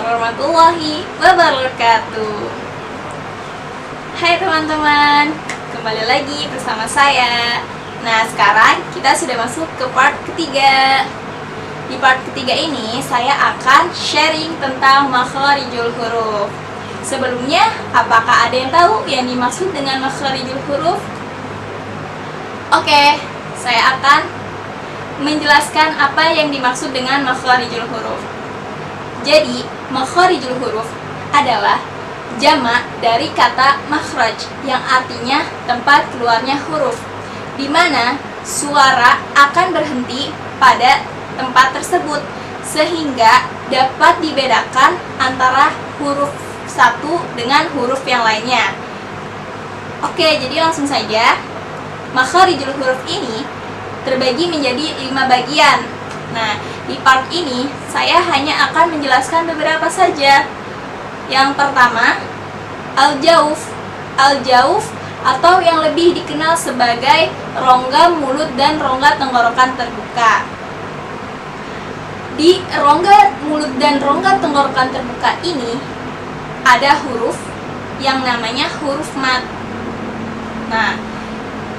warahmatullahi wabarakatuh. Hai teman-teman, kembali lagi bersama saya. Nah, sekarang kita sudah masuk ke part ketiga. Di part ketiga ini saya akan sharing tentang makharijul huruf. Sebelumnya, apakah ada yang tahu yang dimaksud dengan makharijul huruf? Oke, saya akan menjelaskan apa yang dimaksud dengan makharijul huruf. Jadi, makharijul huruf adalah jamak dari kata makhraj yang artinya tempat keluarnya huruf, di mana suara akan berhenti pada tempat tersebut sehingga dapat dibedakan antara huruf satu dengan huruf yang lainnya. Oke, jadi langsung saja. Makharijul huruf ini terbagi menjadi 5 bagian. Nah, di part ini saya hanya akan menjelaskan beberapa saja. Yang pertama, al-jauf. Al-jauf atau yang lebih dikenal sebagai rongga mulut dan rongga tenggorokan terbuka. Di rongga mulut dan rongga tenggorokan terbuka ini ada huruf yang namanya huruf mat. Nah,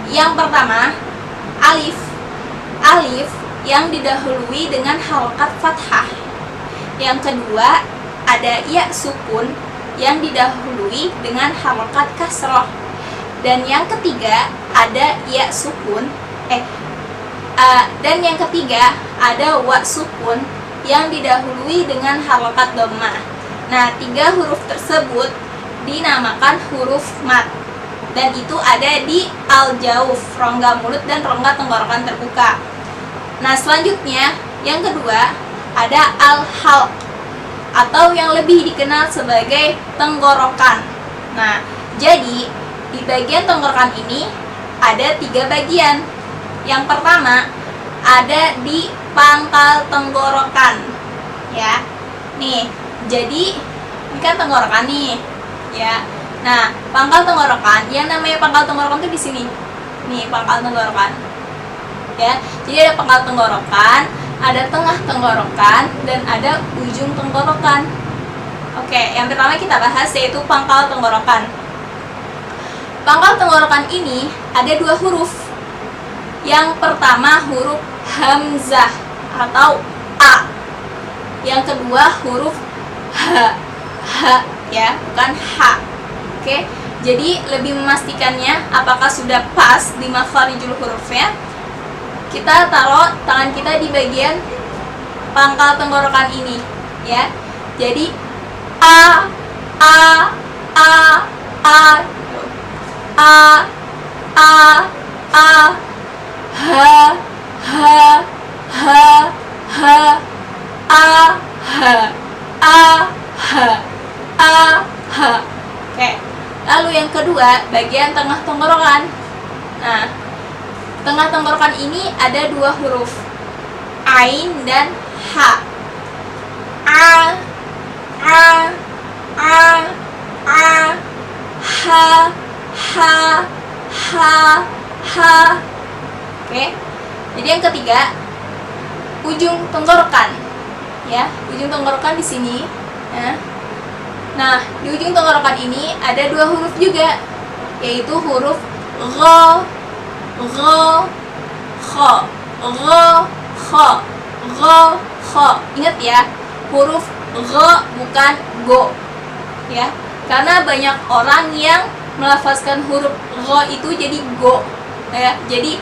yang pertama, alif. Alif yang didahului dengan harokat fathah. Yang kedua, ada ya sukun yang didahului dengan harokat kasroh. Dan yang ketiga, ada ya sukun dan yang ketiga ada wa sukun yang didahului dengan harokat dhammah. Nah, 3 huruf tersebut dinamakan huruf mat. Dan itu ada di al-jauf, rongga mulut dan rongga tenggorokan terbuka. Nah, selanjutnya yang kedua ada al-halq atau yang lebih dikenal sebagai tenggorokan. Nah, jadi di bagian tenggorokan ini ada 3 bagian. Yang pertama ada di pangkal tenggorokan. Ya. Nih, jadi ini kan tenggorokan nih. Ya. Nah, pangkal tenggorokan, yang namanya pangkal tenggorokan itu di sini. Nih, pangkal tenggorokan. Ya, jadi ada pangkal tenggorokan, ada tengah tenggorokan, dan ada ujung tenggorokan. Oke, yang pertama kita bahas yaitu pangkal tenggorokan. Pangkal tenggorokan ini ada 2 huruf. Yang pertama huruf hamzah atau a. Yang kedua huruf h ya, bukan h. Oke, jadi lebih memastikannya apakah sudah pas di makharijul hurufnya, kita taruh tangan kita di bagian pangkal tenggorokan ini, ya. Jadi a a a a a a h h h h a h a h a h. Oke. Lalu yang kedua, bagian tengah tenggorokan. Nah, tengah tenggorokan ini ada 2 huruf, ain dan ha. A a a a ha ha ha ha. Oke. Jadi yang ketiga, ujung tenggorokan. Ya, ujung tenggorokan di sini. Ya. Nah, di ujung tenggorokan ini ada 2 huruf juga, yaitu huruf gha, gha, kha, gha, kha, gha, kha. Ingat ya, huruf gha bukan go. Ya, karena banyak orang yang melafazkan huruf gha itu jadi go. Ya, jadi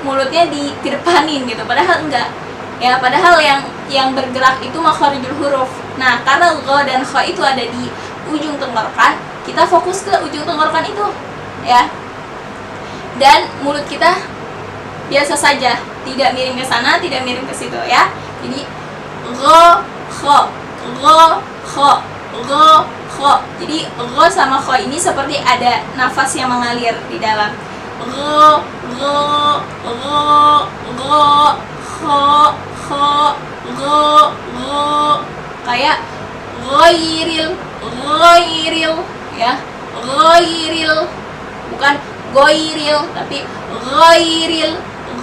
mulutnya dikedepanin gitu, padahal enggak. Ya, padahal yang bergerak itu makharijul huruf. Nah, karena gha dan kha itu ada di ujung tenggorokan, kita fokus ke ujung tenggorokan itu, ya. Dan mulut kita biasa saja, tidak miring ke sana, tidak miring ke situ, ya. Jadi gha kha, gha kha, gha kha. Jadi gha sama kha ini seperti ada nafas yang mengalir di dalam. Gha gha gha gha kha kha gha gha. Kayak ghairil, ghairil, ya, ghairil, bukan goiril, tapi ghairil,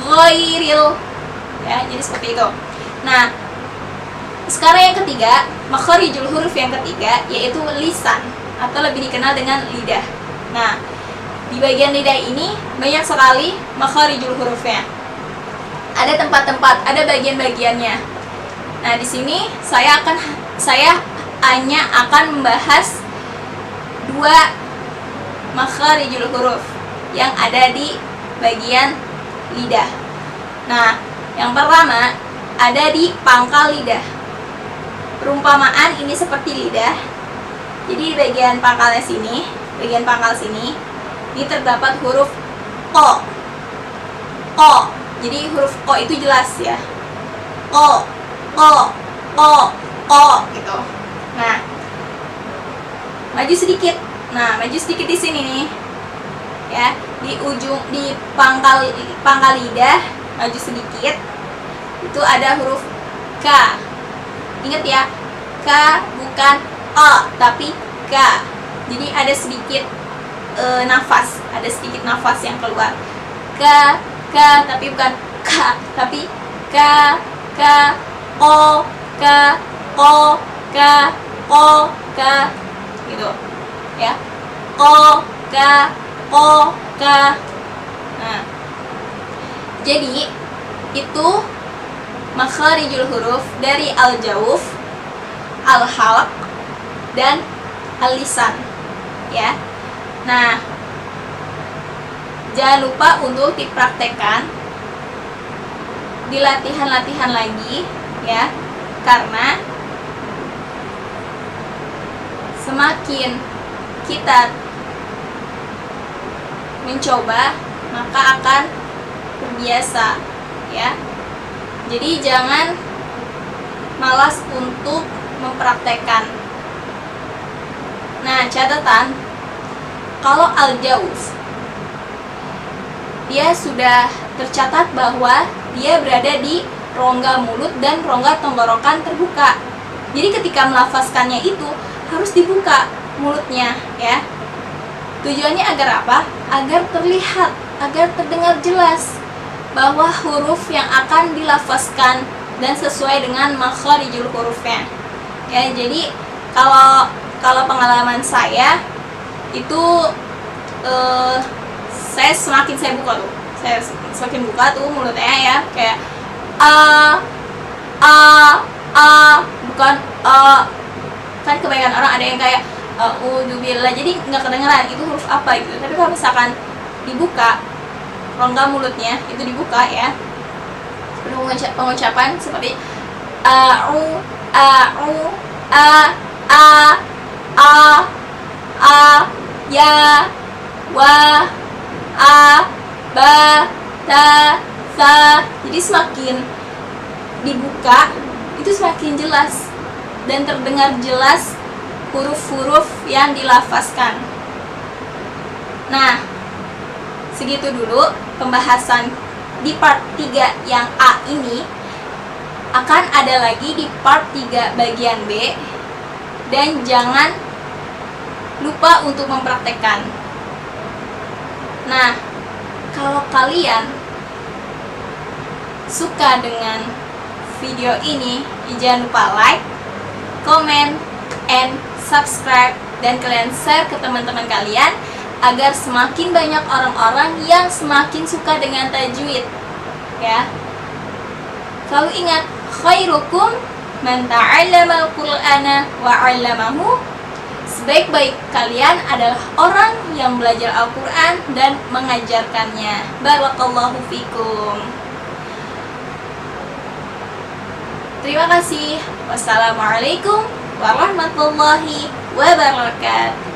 ghairil, ya, jadi seperti itu. Nah, Sekarang yang ketiga, makharijul huruf yang ketiga yaitu lisan atau lebih dikenal dengan lidah. Nah, di bagian lidah ini banyak sekali makharijul hurufnya. Ada tempat-tempat, ada bagian-bagiannya. Nah, di sini saya hanya akan membahas 2 makharijul huruf yang ada di bagian lidah. Nah, yang pertama ada di pangkal lidah. Perumpamaan ini seperti lidah. Jadi di bagian pangkalnya sini, bagian pangkal sini, ini terdapat huruf ko. Ko. Jadi huruf ko itu jelas ya. Ko, ko, ko, ko gitu. Nah, maju sedikit. Nah, maju sedikit di sini nih. Ya, di pangkal lidah, maju sedikit. Itu ada huruf K. Ingat ya, K bukan O, tapi K. Jadi ada sedikit nafas, ada sedikit nafas yang keluar. K, tapi bukan K, tapi K, O, K, O, K, O, K, gitu. Ya, O, K, O, K. Nah, jadi itu makharijul huruf dari al-jawf, al-halq, dan al-lisan ya. Nah, jangan lupa untuk dipraktekkan di latihan-latihan lagi ya, karena semakin kita mencoba maka akan terbiasa ya. Jadi jangan malas untuk mempraktekkan. Nah, catatan, kalau al-jawf dia sudah tercatat bahwa dia berada di rongga mulut dan rongga tenggorokan terbuka. Jadi ketika melafazkannya itu harus dibuka mulutnya ya. Tujuannya agar apa? Agar terlihat, agar terdengar jelas bahwa huruf yang akan dilafazkan dan sesuai dengan makharijul hurufnya. Ya, jadi kalau pengalaman saya itu saya semakin buka tuh mulutnya ya, kayak bukan kan kebanyakan orang ada yang kayak udzubillah, jadi nggak kedengeran itu huruf apa gitu. Tapi kalau misalkan dibuka rongga mulutnya itu dibuka ya, pengucapan seperti ya, wa, ba, ta, sa. Jadi semakin dibuka itu semakin jelas dan terdengar jelas huruf-huruf yang dilafazkan. Nah, segitu dulu pembahasan di part 3 yang A ini. Akan ada lagi di part 3 bagian B, dan jangan lupa untuk mempraktekkan. Nah, kalau kalian suka dengan video ini, jangan lupa like, comment, and subscribe, dan kalian share ke teman-teman kalian agar semakin banyak orang-orang yang semakin suka dengan tajwid ya. Selalu ingat, khairukum man ta'allama al-Qur'ana wa 'allamahu. Sebaik-baik kalian adalah orang yang belajar Al-Qur'an dan mengajarkannya. Barakallahu fikum. Terima kasih. Wassalamualaikum warahmatullahi wabarakatuh.